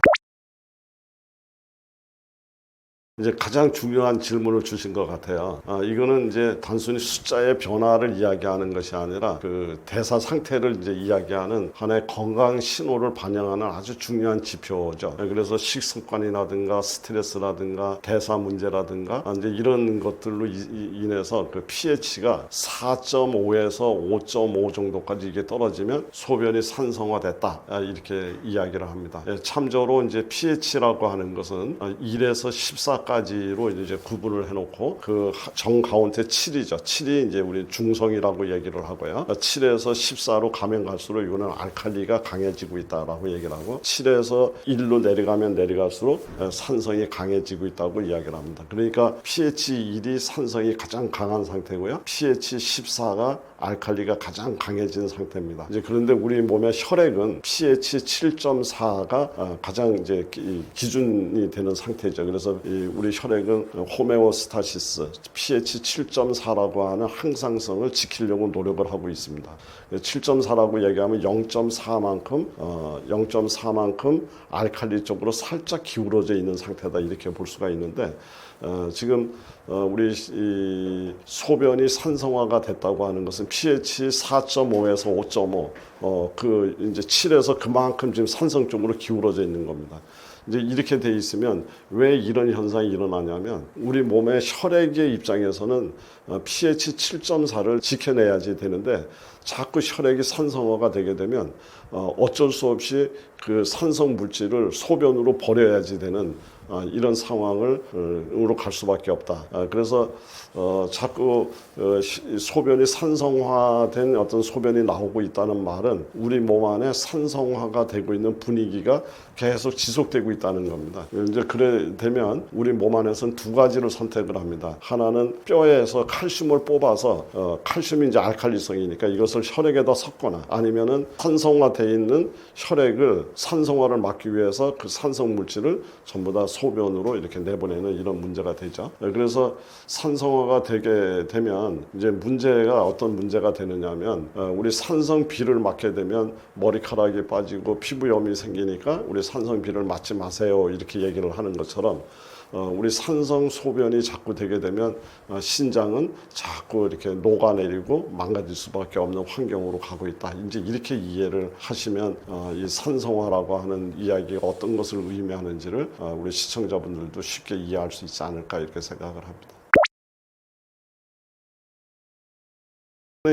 이제 가장 중요한 질문을 주신 것 같아요. 이거는 이제 단순히 숫자의 변화를 이야기하는 것이 아니라 그 대사 상태를 이제 이야기하는 하나의 건강 신호를 반영하는 아주 중요한 지표죠. 그래서 식습관이라든가 스트레스라든가 대사 문제라든가 이제 이런 것들로 인해서 그 pH가 4.5에서 5.5 정도까지 이게 떨어지면 소변이 산성화됐다. 이렇게 이야기를 합니다. 참조로 이제 pH라고 하는 것은 1에서 14 까지로 이제 구분을 해놓고 그 정 가운데 7이죠. 7이 이제 우리 중성이라고 얘기를 하고요. 7에서 14로 가면 갈수록 이거는 알칼리가 강해지고 있다라고 얘기를 하고 7에서 1로 내려가면 내려갈수록 산성이 강해지고 있다고 이야기를 합니다. 그러니까 pH 1이 산성이 가장 강한 상태고요. pH 14가 알칼리가 가장 강해진 상태입니다. 이제 그런데 우리 몸의 혈액은 pH 7.4가 가장 이제 기준이 되는 상태죠. 그래서 우리 혈액은 호메오스타시스 pH 7.4라고 하는 항상성을 지키려고 노력을 하고 있습니다. 7.4라고 얘기하면 0.4만큼 알칼리 쪽으로 살짝 기울어져 있는 상태다 이렇게 볼 수가 있는데 지금 우리 이 소변이 산성화가 됐다고 하는 것은 pH 4.5에서 5.5 그 이제 7에서 그만큼 지금 산성 쪽으로 기울어져 있는 겁니다. 이제 이렇게 돼 있으면 왜 이런 현상이 일어나냐면 우리 몸의 혈액의 입장에서는 pH 7.4를 지켜내야지 되는데 자꾸 혈액이 산성화가 되게 되면 어쩔 수 없이 그 산성 물질을 소변으로 버려야지 되는 이런 상황으로 갈 수밖에 없다. 그래서 자꾸 소변이 산성화된 어떤 소변이 나오고 있다는 말은 우리 몸 안에 산성화가 되고 있는 분위기가 계속 지속되고 있다는 겁니다. 이제 그래 되면 우리 몸 안에서는 두 가지를 선택을 합니다. 하나는 뼈에서 칼슘을 뽑아서 칼슘이 이제 알칼리성이니까 이것을 혈액에다 섞거나 아니면은 산성화되어 있는 혈액을 산성화를 막기 위해서 그 산성 물질을 전부 다 소변으로 이렇게 내보내는 이런 문제가 되죠. 그래서 산성화가 되게 되면 이제 문제가 어떤 문제가 되느냐면 우리 산성비를 맞게 되면 머리카락이 빠지고 피부염이 생기니까 우리 산성비를 맞지 마세요 이렇게 얘기를 하는 것처럼 우리 산성 소변이 자꾸 되게 되면 신장은 자꾸 이렇게 녹아내리고 망가질 수밖에 없는 환경으로 가고 있다. 이제 이렇게 이해를 하시면 이 산성화라고 하는 이야기가 어떤 것을 의미하는지를 우리 시청자분들도 쉽게 이해할 수 있지 않을까 이렇게 생각을 합니다.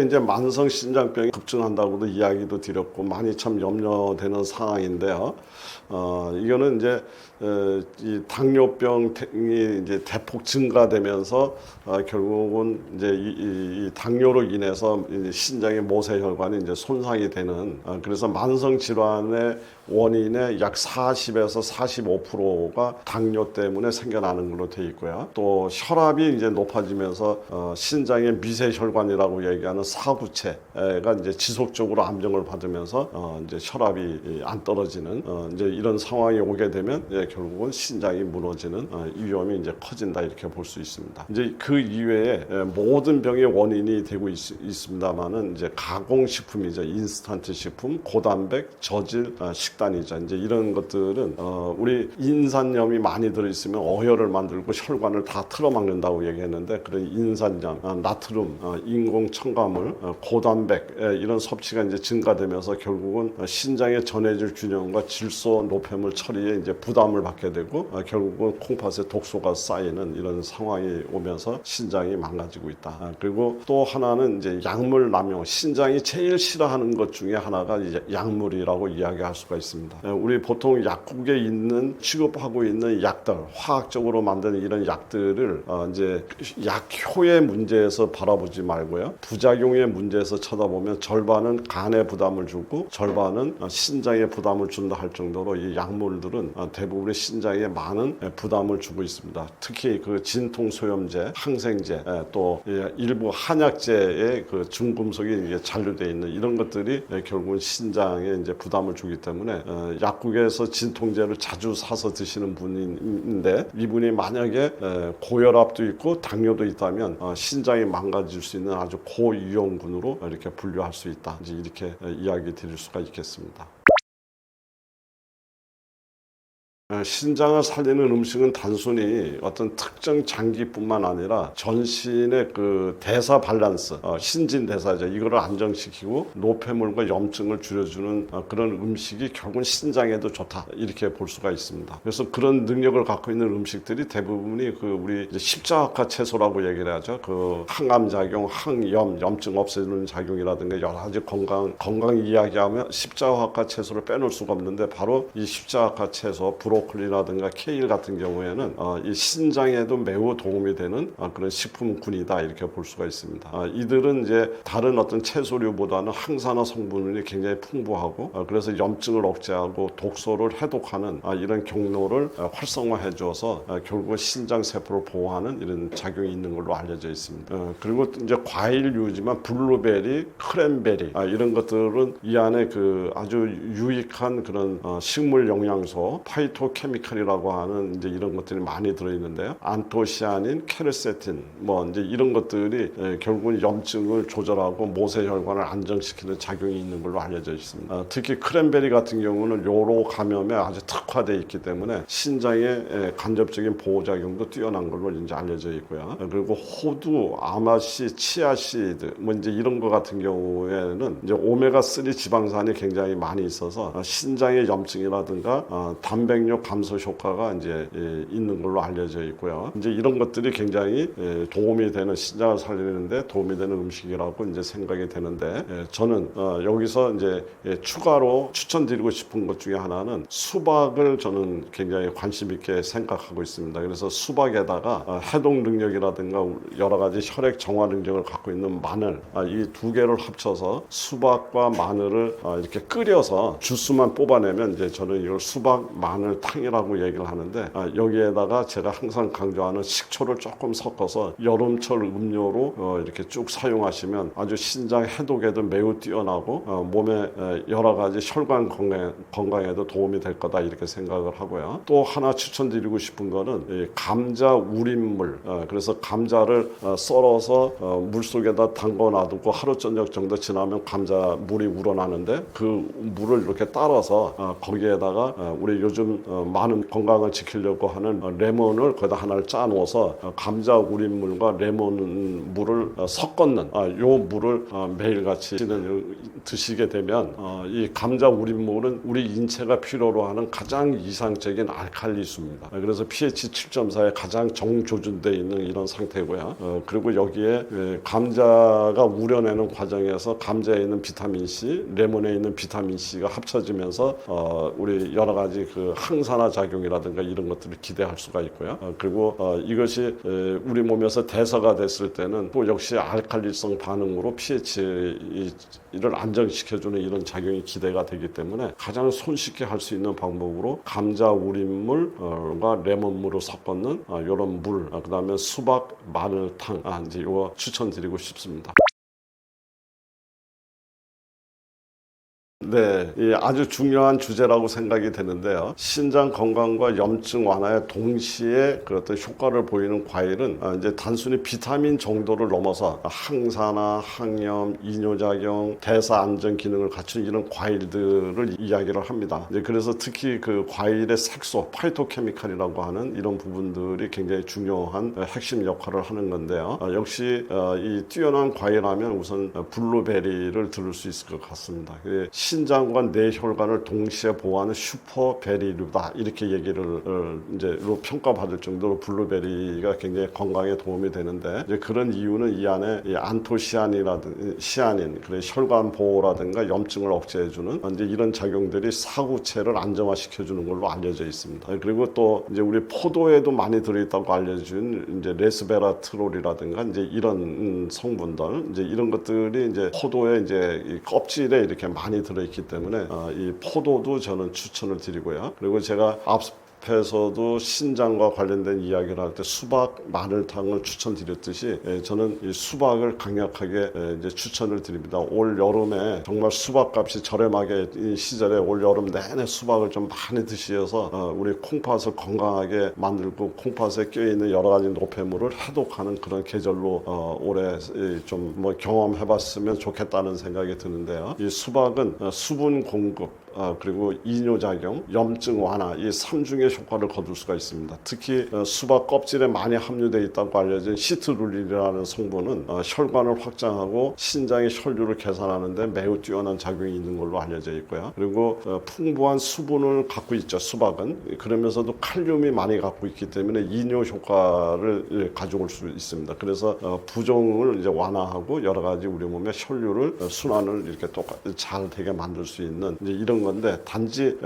이제 만성 신장병이 급증한다고도 이야기도 드렸고 많이 참 염려되는 상황인데요. 이거는 이제 이 당뇨병이 이제 대폭 증가되면서 결국은 이제 이 당뇨로 인해서 신장의 모세혈관이 이제 손상이 되는 그래서 만성 질환의 원인의 약 40에서 45%가 당뇨 때문에 생겨나는 걸로 돼 있고요. 또 혈압이 이제 높아지면서 신장의 미세혈관이라고 얘기하는 사구체가 이제 지속적으로 암정을 받으면서 이제 혈압이 안 떨어지는 이제 이런 상황이 오게 되면 이제 결국은 신장이 무너지는 위험이 이제 커진다 이렇게 볼 수 있습니다. 이제 그 이외에 모든 병의 원인이 되고 있습니다만은 이제 가공식품이죠. 인스턴트 식품, 고단백, 저질 식단이죠. 이제 이런 것들은 우리 인산염이 많이 들어있으면 어혈을 만들고 혈관을 다 틀어막는다고 얘기했는데 그런 인산염, 나트륨, 인공 첨가물, 고단백 이런 섭취가 이제 증가되면서 결국은 신장의 전해질 균형과 질소 노폐물 처리에 이제 부담을 받게 되고 결국은 콩팥에 독소가 쌓이는 이런 상황이 오면서 신장이 망가지고 있다. 그리고 또 하나는 이제 약물 남용, 신장이 제일 싫어하는 것 중에 하나가 이제 약물이라고 이야기할 수가 있습니다. 우리 보통 약국에 있는 취급하고 있는 약들, 화학적으로 만드는 이런 약들을 이제 약효의 문제에서 바라보지 말고요. 부작용의 문제에서 쳐다보면 절반은 간에 부담을 주고 절반은 신장에 부담을 준다 할 정도로 이 약물들은 대부분의 신장에 많은 부담을 주고 있습니다. 특히 그 진통소염제, 항생제, 또 일부 한약제의 그 중금속이 잔류되어 있는 이런 것들이 결국은 신장에 이제 부담을 주기 때문에 약국에서 진통제를 자주 사서 드시는 분인데 이분이 만약에 고혈압도 있고 당뇨도 있다면 신장이 망가질 수 있는 아주 고위험군으로 이렇게 분류할 수 있다. 이제 이렇게 이야기 드릴 수가 있겠습니다. 신장을 살리는 음식은 단순히 어떤 특정 장기뿐만 아니라 전신의 그 대사 밸런스, 신진대사죠. 이거를 안정시키고 노폐물과 염증을 줄여주는 그런 음식이 결국은 신장에도 좋다. 이렇게 볼 수가 있습니다. 그래서 그런 능력을 갖고 있는 음식들이 대부분이 그 우리 십자학화 채소라고 얘기를 하죠. 그 항암작용, 항염, 염증 없애주는 작용이라든가 여러 가지 건강 이야기하면 십자학화 채소를 빼놓을 수가 없는데 바로 이 십자학화 채소, 브로콜리라든가 케일 같은 경우에는 이 신장에도 매우 도움이 되는 그런 식품군이다 이렇게 볼 수가 있습니다. 이들은 이제 다른 어떤 채소류보다는 항산화 성분이 굉장히 풍부하고 그래서 염증을 억제하고 독소를 해독하는 이런 경로를 활성화해 줘서 결국은 신장 세포를 보호하는 이런 작용이 있는 걸로 알려져 있습니다. 그리고 이제 과일류지만 블루베리, 크랜베리 이런 것들은 이 안에 그 아주 유익한 그런 식물 영양소 파이토케미칼이라고 하는 이제 이런 것들이 많이 들어있는데요. 안토시아닌, 케르세틴 뭐 이제 이런 것들이 결국은 염증을 조절하고 모세혈관을 안정시키는 작용이 있는 걸로 알려져 있습니다. 특히 크랜베리 같은 경우는 요로 감염에 아주 특화되어 있기 때문에 신장의 간접적인 보호작용도 뛰어난 걸로 이제 알려져 있고요. 그리고 호두, 아마씨, 치아씨드 뭐 이제 이런 거 같은 경우에는 이제 오메가3 지방산이 굉장히 많이 있어서 신장의 염증이라든가 단백뇨 감소 효과가 이제 있는 걸로 알려져 있고요. 이제 이런 것들이 굉장히 도움이 되는 신장을 살리는데 도움이 되는 음식이라고 이제 생각이 되는데 저는 여기서 이제 추가로 추천드리고 싶은 것 중에 하나는 수박을 저는 굉장히 관심 있게 생각하고 있습니다. 그래서 수박에다가 해독 능력이라든가 여러 가지 혈액 정화 능력을 갖고 있는 마늘 이 두 개를 합쳐서 수박과 마늘을 이렇게 끓여서 주스만 뽑아내면 이제 저는 이걸 수박 마늘 탕이라고 얘기를 하는데 여기에다가 제가 항상 강조하는 식초를 조금 섞어서 여름철 음료로 이렇게 쭉 사용하시면 아주 신장 해독에도 매우 뛰어나고 몸의 여러 가지 혈관 건강에도 도움이 될 거다 이렇게 생각을 하고요. 또 하나 추천드리고 싶은 거는 감자 우린물 그래서 감자를 썰어서 물 속에다 담궈 놔두고 하루 저녁 정도 지나면 감자 물이 우러나는데 그 물을 이렇게 따라서 거기에다가 우리 요즘 많은 건강을 지키려고 하는 레몬을 거기다 하나를 짜 놓아서 감자 우린물과 레몬 물을 섞었는 요 물을 매일같이 드시게 되면 이 감자 우린물은 우리 인체가 필요로 하는 가장 이상적인 알칼리수입니다. 그래서 pH 7.4에 가장 정조준되어 있는 이런 상태고요. 그리고 여기에 감자가 우려내는 과정에서 감자에 있는 비타민 C, 레몬에 있는 비타민 C가 합쳐지면서 우리 여러 가지 그 항산 항산화 작용이라든가 이런 것들을 기대할 수가 있고요. 그리고 이것이 우리 몸에서 대사가 됐을 때는 또 역시 알칼리성 반응으로 pH를 안정시켜주는 이런 작용이 기대가 되기 때문에 가장 손쉽게 할 수 있는 방법으로 감자 우린물과 레몬물을 섞었는 이런 물, 그다음에 수박 마늘탕 이제 이거 추천드리고 싶습니다. 네, 아주 중요한 주제라고 생각이 되는데요. 신장 건강과 염증 완화에 동시에 그 어떤 효과를 보이는 과일은 이제 단순히 비타민 정도를 넘어서 항산화, 항염, 이뇨작용, 대사 안정 기능을 갖춘 이런 과일들을 이야기를 합니다. 이제 그래서 특히 그 과일의 색소, 파이토케미칼이라고 하는 이런 부분들이 굉장히 중요한 핵심 역할을 하는 건데요. 역시 이 뛰어난 과일하면 우선 블루베리를 들을 수 있을 것 같습니다. 신장과 뇌혈관을 동시에 보호하는 슈퍼베리류다 이렇게 얘기를 이제 평가받을 정도로 블루베리가 굉장히 건강에 도움이 되는데 이제 그런 이유는 이 안에 이 안토시아닌이라든 시아닌, 그래 혈관 보호라든가 염증을 억제해주는 이제 이런 작용들이 사구체를 안정화시켜주는 걸로 알려져 있습니다. 그리고 또 이제 우리 포도에도 많이 들어있다고 알려진 이제 레스베라트롤이라든가 이제 이런 성분들, 이제 이런 것들이 이제 포도의 이제 이 껍질에 이렇게 많이 들어있기 때문에 이 포도도 저는 추천을 드리고요. 그리고 제가 앞에서도 신장과 관련된 이야기를 할 때 수박 마늘탕을 추천드렸듯이 저는 이 수박을 강력하게 이제 추천을 드립니다. 올 여름에 정말 수박 값이 저렴하게 이 시절에 올 여름 내내 수박을 좀 많이 드시어서 우리 콩팥을 건강하게 만들고 콩팥에 껴있는 여러 가지 노폐물을 해독하는 그런 계절로 올해 좀 뭐 경험해봤으면 좋겠다는 생각이 드는데요. 이 수박은 수분 공급 그리고 이뇨작용, 염증 완화 이 3중의 효과를 거둘 수가 있습니다. 특히 수박 껍질에 많이 함유되어 있다고 알려진 시트룰린이라는 성분은 혈관을 확장하고 신장의 혈류를 개선하는 데 매우 뛰어난 작용이 있는 걸로 알려져 있고요. 그리고 풍부한 수분을 갖고 있죠. 수박은. 그러면서도 칼륨이 많이 갖고 있기 때문에 이뇨 효과를 가져올 수 있습니다. 그래서 부종을 이제 완화하고 여러 가지 우리 몸의 혈류를 순환을 이렇게 잘 되게 만들 수 있는 이제 이런 건데 단지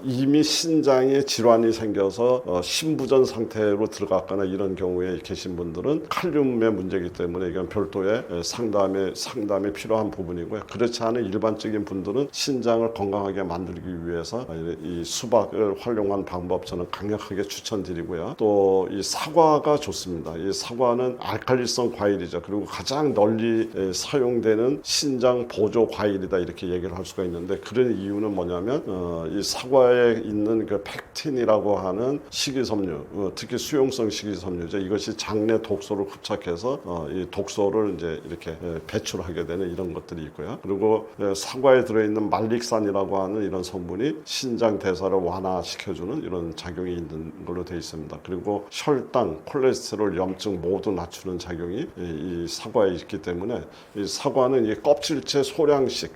이미 신장에 질환이 생겨서 신부전 상태로 들어갔거나 이런 경우에 계신 분들은 칼륨의 문제이기 때문에 이건 별도의 상담이 필요한 부분이고요. 그렇지 않은 일반적인 분들은 신장을 건강하게 만들기 위해서 이 수박을 활용한 방법 저는 강력하게 추천드리고요. 또 이 사과가 좋습니다. 이 사과는 알칼리성 과일이죠. 그리고 가장 널리 사용되는 신장 보조 과일이다 이렇게 얘기를 할 수가 있는데 그런 이유는 뭐냐면 이 사과에 있는 그 펙틴이라고 하는 식이섬유, 특히 수용성 식이섬유죠. 이것이 장내 독소를 흡착해서 이 독소를 이제 이렇게 배출하게 되는 이런 것들이 있고요. 그리고 사과에 들어있는 말릭산이라고 하는 이런 성분이 신장 대사를 완화시켜주는 이런 작용이 있는 걸로 되어 있습니다. 그리고 혈당, 콜레스테롤, 염증 모두 낮추는 작용이 이 사과에 있기 때문에 이 사과는 이 껍질째 소량씩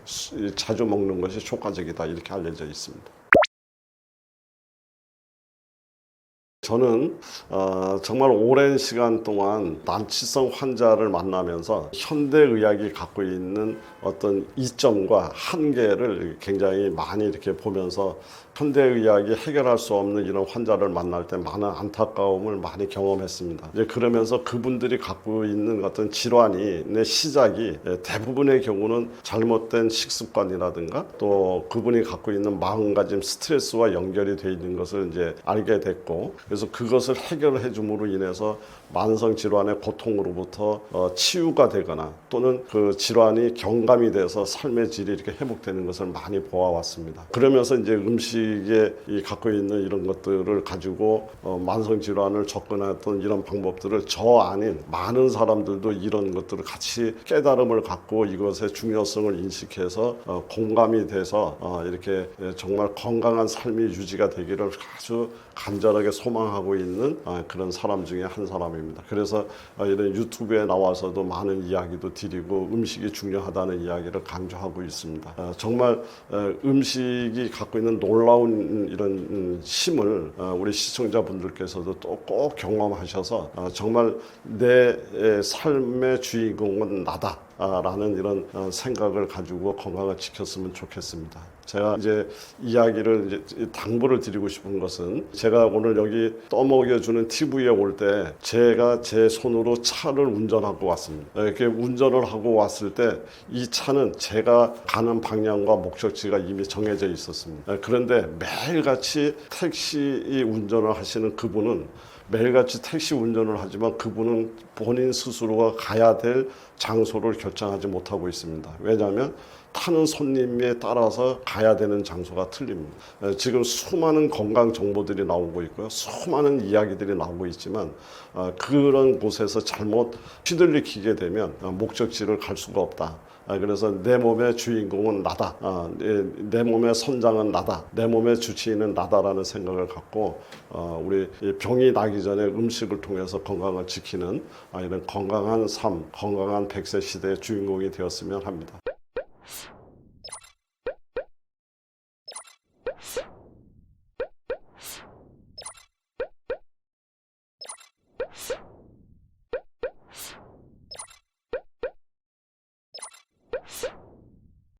자주 먹는 것이 효과적이다 이렇게 알려져 있습니다. 저는 정말 오랜 시간 동안 난치성 환자를 만나면서 현대의학이 갖고 있는 어떤 이점과 한계를 굉장히 많이 이렇게 보면서 현대의학이 해결할 수 없는 이런 환자를 만날 때 많은 안타까움을 많이 경험했습니다. 이제 그러면서 그분들이 갖고 있는 어떤 질환이 내 시작이 대부분의 경우는 잘못된 식습관이라든가 또 그분이 갖고 있는 마음가짐 스트레스와 연결이 되어 있는 것을 이제 알게 됐고 그래서 그것을 해결해 줌으로 인해서 만성 질환의 고통으로부터 치유가 되거나 또는 그 질환이 경감이 돼서 삶의 질이 이렇게 회복되는 것을 많이 보아왔습니다. 그러면서 이제 음식에 갖고 있는 이런 것들을 가지고 만성 질환을 접근했던 이런 방법들을 저 아닌 많은 사람들도 이런 것들을 같이 깨달음을 갖고 이것의 중요성을 인식해서 공감이 돼서 이렇게 정말 건강한 삶이 유지가 되기를 아주 간절하게 소망하고 있는 그런 사람 중에 한 사람입니다. 그래서 이런 유튜브에 나와서도 많은 이야기도 드리고 음식이 중요하다는 이야기를 강조하고 있습니다. 정말 음식이 갖고 있는 놀라운 이런 힘을 우리 시청자분들께서도 또 꼭 경험하셔서 정말 내 삶의 주인공은 나다. 라는 이런 생각을 가지고 건강을 지켰으면 좋겠습니다. 제가 이제 이야기를 이제 당부를 드리고 싶은 것은 제가 오늘 여기 떠먹여주는 TV에 올 때 제가 제 손으로 차를 운전하고 왔습니다. 이렇게 운전을 하고 왔을 때 이 차는 제가 가는 방향과 목적지가 이미 정해져 있었습니다. 그런데 매일같이 택시 운전을 하시는 그분은 매일같이 택시 운전을 하지만 그분은 본인 스스로가 가야 될 장소를 결정하지 못하고 있습니다. 왜냐하면 타는 손님에 따라서 가야 되는 장소가 틀립니다. 지금 수많은 건강 정보들이 나오고 있고요. 수많은 이야기들이 나오고 있지만 그런 곳에서 잘못 휘둘리게 되면 목적지를 갈 수가 없다. 그래서 내 몸의 주인공은 나다. 내 몸의 선장은 나다. 내 몸의 주치의는 나다라는 생각을 갖고 우리 병이 나기 전에 음식을 통해서 건강을 지키는 이런 건강한 삶, 건강한 100세 시대의 주인공이 되었으면 합니다.